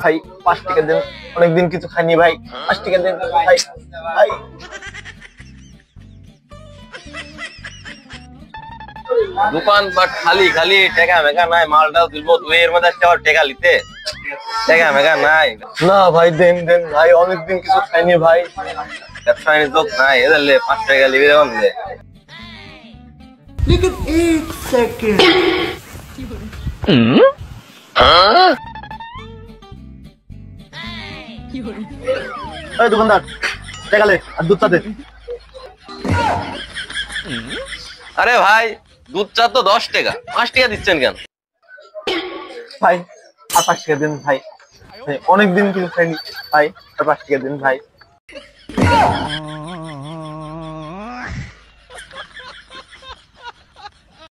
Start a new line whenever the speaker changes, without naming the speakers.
ভাই 5 টাকা দেন, অনেকদিন কিছু খাইনি ভাই, 5 টাকা দেন ভাই ভাই।
দোকান বাট খালি খালি, টাকা মেকা নাই, মালটাও তুলবো তুই এর মধ্যে আবার টাকা লিতে, টাকা মেকা নাই।
না ভাই দেন দেন ভাই, অনেকদিন কিছু খাইনি ভাই।
ব্যবসায়ী লোক নাই, এদের লে 5 টাকা লিবি দেবেন দে।
लेकिन एक सेकंड
এই দোকানদার, টাকা লে আর দুধ চা দে।
আরে ভাই দুধ চা তো 10 টাকা, 5 টাকা দিচ্ছেন কেন?
ভাই আর 5 টাকা দিন ভাই, অনেকদিন কিছু খাইনি ভাই, আর 5 টাকা দিন ভাই।